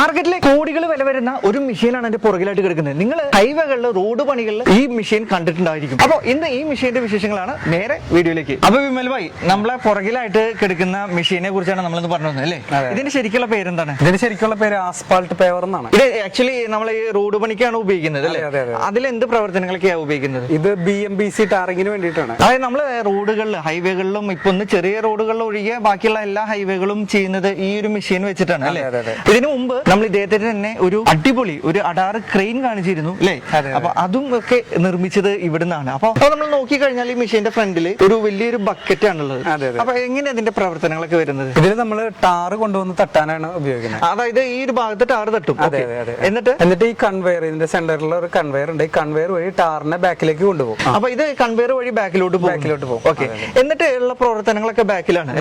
മാർക്കറ്റിലെ കോടികൾ വില വരുന്ന ഒരു മെഷീനാണ് എന്റെ പുറകിലായിട്ട് കിടക്കുന്നത്. നിങ്ങൾ ഹൈവേകളിൽ റോഡ് പണികളിൽ ഈ മെഷീൻ കണ്ടിട്ടുണ്ടായിരിക്കും. അപ്പോൾ ഇന്ന് ഈ മെഷീന്റെ വിശേഷങ്ങളാണ്. നേരെ വീഡിയോയിലേക്ക്. അപ്പൊ വിമൽ ഭായി, നമ്മളെ പുറകിലായിട്ട് കിടക്കുന്ന മെഷീനെ കുറിച്ചാണ് നമ്മളിന്ന് പറഞ്ഞു അല്ലേ? ഇതിന്റെ ശരിക്കുള്ള പേരെന്താണ്? ഇതിന്റെ ശരിക്കുള്ള പേര് ആസ്ഫാൾട്ട് പേവർ എന്നാണ്. ഇത് ആക്ച്വലി നമ്മൾ ഈ റോഡ് പണിക്കാണ് ഉപയോഗിക്കുന്നത് അല്ലേ? അതിൽ എന്ത് പ്രവർത്തനങ്ങളൊക്കെയാണ് ഉപയോഗിക്കുന്നത്? ഇത് BMBC ടാറിങ്ങിന് വേണ്ടിയിട്ടാണ്. അതായത് നമ്മൾ റോഡുകളിൽ ഹൈവേകളിലും ഇപ്പൊ ഒന്ന് ചെറിയ റോഡുകളിൽ ഒഴികെ ബാക്കിയുള്ള എല്ലാ ഹൈവേകളും ചെയ്യുന്നത് ഈ ഒരു മെഷീൻ വെച്ചിട്ടാണ് അല്ലേ? ഇതിനു മുമ്പ് നമ്മൾ ഇദ്ദേഹത്തിന് തന്നെ ഒരു അടിപൊളി ഒരു അഡാറ് ക്രെയിൻ കാണിച്ചിരുന്നു അല്ലേ? അപ്പൊ അതും ഒക്കെ നിർമ്മിച്ചത് ഇവിടുന്നാണ്. അപ്പൊ നമ്മൾ നോക്കി കഴിഞ്ഞാൽ ഈ മെഷീന്റെ ഫ്രണ്ടിൽ ഒരു വലിയൊരു ബക്കറ്റ് ആണുള്ളത്. അപ്പൊ എങ്ങനെ അതിന്റെ പ്രവർത്തനങ്ങളൊക്കെ വരുന്നത്? ഇതിൽ നമ്മൾ ടാറ് കൊണ്ടുവന്ന് തട്ടാനാണ് ഉപയോഗിക്കുന്നത്. അതായത് ഈ ഒരു ഭാഗത്ത് ടാറ് തട്ടും. എന്നിട്ട് ഈ കൺവെയർ, ഇതിന്റെ സെന്ററിലുള്ള ഒരു കൺവെയർ ഉണ്ട്. ഈ കൺവെയർ വഴി ടാറിനെ ബാക്കിലേക്ക് കൊണ്ടുപോകും. അപ്പൊ ഇത് കൺവെയർ വഴി ബാക്കിലോട്ട് പോകും. ഓക്കെ. എന്നിട്ട് ഉള്ള പ്രവർത്തനങ്ങളൊക്കെ ബാക്കിലാണ്.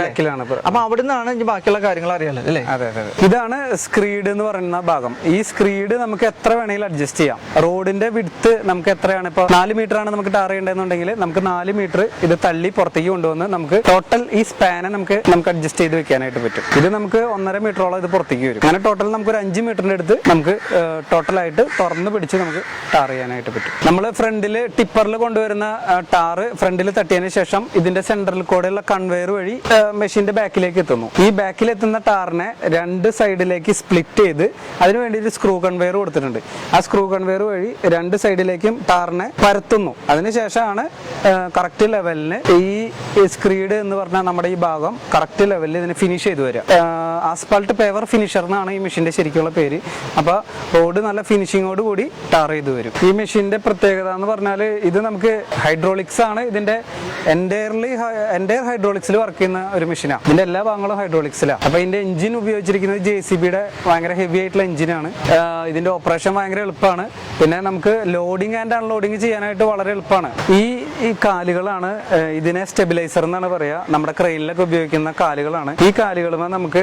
അപ്പൊ അവിടുന്നാണ് ബാക്കിയുള്ള കാര്യങ്ങൾ അറിയാലോ അല്ലേ? ഇതാണ് സ്ക്രീഡ് എന്ന് പറയുന്ന ഭാഗം. ഈ സ്ക്രീഡ് നമുക്ക് എത്ര വേണമെങ്കിലും അഡ്ജസ്റ്റ് ചെയ്യാം. റോഡിന്റെ വിഡ്ത്ത് നമുക്ക് എത്രയാണ്, ഇപ്പൊ 4 മീറ്റർ ആണ് നമുക്ക് ടാർ ചെയ്യേണ്ടതെന്നുണ്ടെങ്കിൽ നമുക്ക് 4 മീറ്റർ ഇത് തള്ളി പുറത്തേക്ക് കൊണ്ടുവന്ന് നമുക്ക് ടോട്ടൽ ഈ സ്പാനെ നമുക്ക് അഡ്ജസ്റ്റ് ചെയ്ത് വെക്കാനായിട്ട് പറ്റും. ഇത് നമുക്ക് 1.5 മീറ്ററോളം ഇത് പുറത്തേക്ക് വരും. അങ്ങനെ ടോട്ടൽ നമുക്ക് ഒരു 5 മീറ്ററിന്റെ അടുത്ത് നമുക്ക് ടോട്ടലായിട്ട് തുറന്ന് പിടിച്ച് നമുക്ക് ടാർ ചെയ്യാനായിട്ട് പറ്റും. നമ്മൾ ഫ്രണ്ടില് ടിപ്പറിൽ കൊണ്ടുവരുന്ന ടാറ് ഫ്രണ്ടിൽ തട്ടിയതിനു ശേഷം ഇതിന്റെ സെന്ററിൽ കൂടെയുള്ള കൺവെയർ വഴി മെഷീന്റെ ബാക്കിലേക്ക് എത്തുന്നു. ഈ ബാക്കിൽ എത്തുന്ന ടാറിനെ 2 സൈഡിലേക്ക് സ്പ്ലിറ്റ് ചെയ്ത് അതിന് വേണ്ടി ഒരു സ്ക്രൂ കൺവെയർ കൊടുത്തിട്ടുണ്ട്. ആ സ്ക്രൂ കൺവെയർ വഴി 2 സൈഡിലേക്കും ടാറിനെ പരത്തുന്നു. അതിനുശേഷമാണ് കറക്റ്റ് ലെവലിന് ഈ സ്ക്രീഡ് എന്ന് പറഞ്ഞാൽ നമ്മുടെ ഈ ഭാഗം കറക്റ്റ് ലെവലിൽ ഇതിനെ ഫിനിഷ് ചെയ്ത് വരിക. ആസ്ഫാൾട്ട് പേവർ ഫിനിഷർ എന്നാണ് ഈ മെഷീന്റെ ശരിക്കുള്ള പേര്. അപ്പൊ റോഡ് നല്ല ഫിനിഷിങ്ങോട് കൂടി ടാർ ചെയ്ത് വരും. ഈ മെഷീന്റെ പ്രത്യേകത എന്ന് പറഞ്ഞാൽ ഇത് നമുക്ക് ഹൈഡ്രോളിക്സ് ആണ്. ഇതിന്റെ എൻറ്റയർ ഹൈഡ്രോളിക്സിൽ വർക്ക് ചെയ്യുന്ന ഒരു മെഷീനാണ്. ഇതിന്റെ എല്ലാ ഭാഗങ്ങളും ഹൈഡ്രോളിക്സിലാണ്. അപ്പൊ ഇതിന്റെ എഞ്ചിൻ ഉപയോഗിച്ചിരിക്കുന്നത് JCBയുടെ ഭയങ്കര ഹെവി ആയിട്ടുള്ള എഞ്ചിനാണ്. ഇതിന്റെ ഓപ്പറേഷൻ ഭയങ്കര എളുപ്പമാണ്. പിന്നെ നമുക്ക് ലോഡിങ് ആൻഡ് അൺലോഡിങ് ചെയ്യാനായിട്ട് വളരെ എളുപ്പമാണ്. ഈ കാലുകളാണ് ഇതിനെ സ്റ്റെബിലൈസർ എന്നാണ് പറയാ. നമ്മുടെ ക്രെയിനിലൊക്കെ ഉപയോഗിക്കുന്ന കാലുകളാണ്. ഈ കാലുകളുമ്പോൾ നമുക്ക്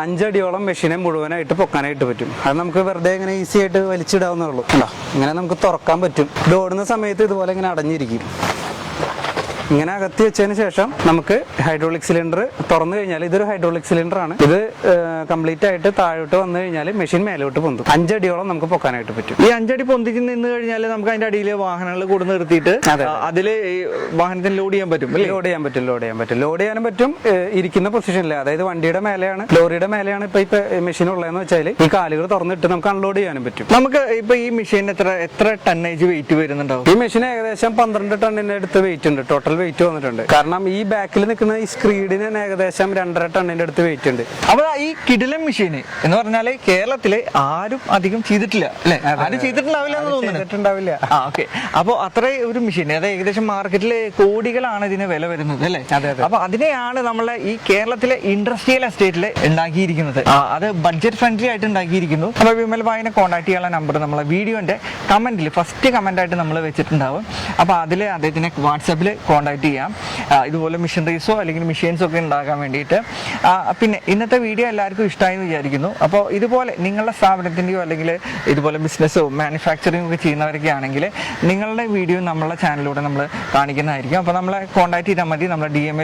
5 അടിയോളം മെഷീനെ മുഴുവനായിട്ട് പൊക്കാനായിട്ട് പറ്റും. അത് നമുക്ക് വെറുതെ ഇങ്ങനെ ഈസി ആയിട്ട് വലിച്ചിടാവുന്നേ ഉള്ളൂ. ഇങ്ങനെ നമുക്ക് തുറക്കാൻ പറ്റും. ഇത് ഓടുന്ന സമയത്ത് ഇതുപോലെ ഇങ്ങനെ അടഞ്ഞിരിക്കും. ഇങ്ങനെ അകത്തി വെച്ചതിന് ശേഷം നമുക്ക് ഹൈഡ്രോളിക് സിലിണ്ടർ തുറന്നു കഴിഞ്ഞാൽ, ഇതൊരു ഹൈഡ്രോളിക് സിലിണ്ടർ ആണ്. ഇത് കംപ്ലീറ്റ് ആയിട്ട് താഴോട്ട് വന്നു കഴിഞ്ഞാൽ മെഷീൻ മേലോട്ട് പൊന്തും. 5 അടിയോളം നമുക്ക് പൊക്കാനായിട്ട് പറ്റും. ഈ 5 അടി പൊന്തിച്ച് നിന്ന് കഴിഞ്ഞാൽ നമുക്ക് അതിന്റെ അടിയിൽ വാഹനങ്ങൾ കൂടെ നിർത്തിയിട്ട് അതില് വാഹനത്തിന് ലോഡ് ചെയ്യാൻ പറ്റും. ലോഡ് ചെയ്യാനും പറ്റും. ഇരിക്കുന്ന പൊസിഷനിൽ, അതായത് വണ്ടിയുടെ മേലെയാണ്, ലോറിയുടെ മേലെയാണ് ഇപ്പൊ മെഷീൻ ഉള്ളതെന്ന് വെച്ചാൽ ഈ കാലുകൾ തുറന്നിട്ട് നമുക്ക് അൺലോഡ് ചെയ്യാനും പറ്റും. നമുക്ക് ഇപ്പൊ ഈ മെഷീൻ എത്ര ടണ്ണേജ് വെയിറ്റ് വരുന്നുണ്ടാവും? ഈ മെഷീൻ ഏകദേശം 12 ടണ്ണിന്റെ അടുത്ത് വെയിറ്റ് ഉണ്ട്. ടോട്ടൽ വെയിറ്റ് വന്നിട്ടുണ്ട്. കാരണം ഈ ബാക്കിൽ നിൽക്കുന്ന ഈ സ്ക്രീഡിന് ഏകദേശം 2.5 ടണ്ണിന്റെ അടുത്ത് വെയിറ്റ് ഉണ്ട്. അപ്പൊ ഈ കിടിലൻ മെഷീൻ എന്ന് പറഞ്ഞാല് കേരളത്തില് ആരും അധികം ചെയ്തിട്ടില്ല അല്ലെ? ആരും ചെയ്തിട്ടുണ്ടാവില്ല എന്ന് തോന്നുന്നുണ്ടാവില്ല. ഓക്കെ. അപ്പൊ അത്ര ഒരു മെഷീൻ, അത് ഏകദേശം മാർക്കറ്റില് കോടികളാണ് ഇതിന് വില വരുന്നത് അല്ലെ? അപ്പൊ അതിനെയാണ് നമ്മളെ ഈ കേരളത്തിലെ ഇൻഡസ്ട്രിയൽ എസ്റ്റേറ്റിൽ ഉണ്ടാക്കിയിരിക്കുന്നത്. അത് ബഡ്ജറ്റ് ഫ്രണ്ട്ലി ആയിട്ട് ഉണ്ടാക്കിയിരിക്കുന്നു. അപ്പൊ വിമൽ ഭായിനെ കോൺടാക്ട് ചെയ്യാനുള്ള നമ്പർ നമ്മളെ വീഡിയോന്റെ കമന്റിൽ ഫസ്റ്റ് കമന്റ് ആയിട്ട് നമ്മൾ വെച്ചിട്ടുണ്ടാവും. അപ്പൊ അതിൽ അദ്ദേഹത്തിനെ വാട്സാപ്പിൽ കോൺടാക്ട് ചെയ്യാം. ഇതുപോലെ മിഷനറീസോ അല്ലെങ്കിൽ മെഷീൻസോ ഒക്കെ ഉണ്ടാക്കാൻ വേണ്ടിയിട്ട്. പിന്നെ ഇന്നത്തെ വീഡിയോ എല്ലാവർക്കും ഇഷ്ടമായി എന്ന് വിചാരിക്കുന്നു. അപ്പോൾ ഇതുപോലെ നിങ്ങളുടെ സ്ഥാപനത്തിൻ്റെയോ അല്ലെങ്കിൽ ഇതുപോലെ ബിസിനസ്സോ മാനുഫാക്ചറിങ് ഒക്കെ ചെയ്യുന്നവരൊക്കെ ആണെങ്കിൽ നിങ്ങളുടെ വീഡിയോ നമ്മളുടെ ചാനലിലൂടെ നമ്മൾ കാണിക്കുന്നതായിരിക്കും. അപ്പോൾ നമ്മളെ കോൺടാക്ട് ചെയ്താൽ മതി, നമ്മുടെ DM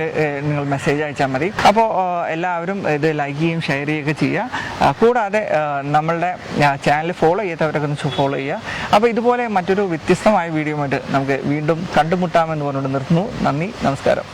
നിങ്ങൾ മെസ്സേജ് അയച്ചാൽ മതി. അപ്പോൾ എല്ലാവരും ഇത് ലൈക്ക് ചെയ്യും, ഷെയർ ചെയ്യുകയൊക്കെ ചെയ്യുക. കൂടാതെ നമ്മളുടെ ചാനൽ ഫോളോ ചെയ്യാത്തവരൊക്കെ ഒന്ന് ഫോളോ ചെയ്യുക. അപ്പോൾ ഇതുപോലെ മറ്റൊരു വ്യത്യസ്തമായ വീഡിയോ ആയിട്ട് നമുക്ക് വീണ്ടും കണ്ടുമുട്ടാമെന്ന് പറഞ്ഞുകൊണ്ട് നിർത്തുന്നു. നന്ദി, നമസ്കാരം.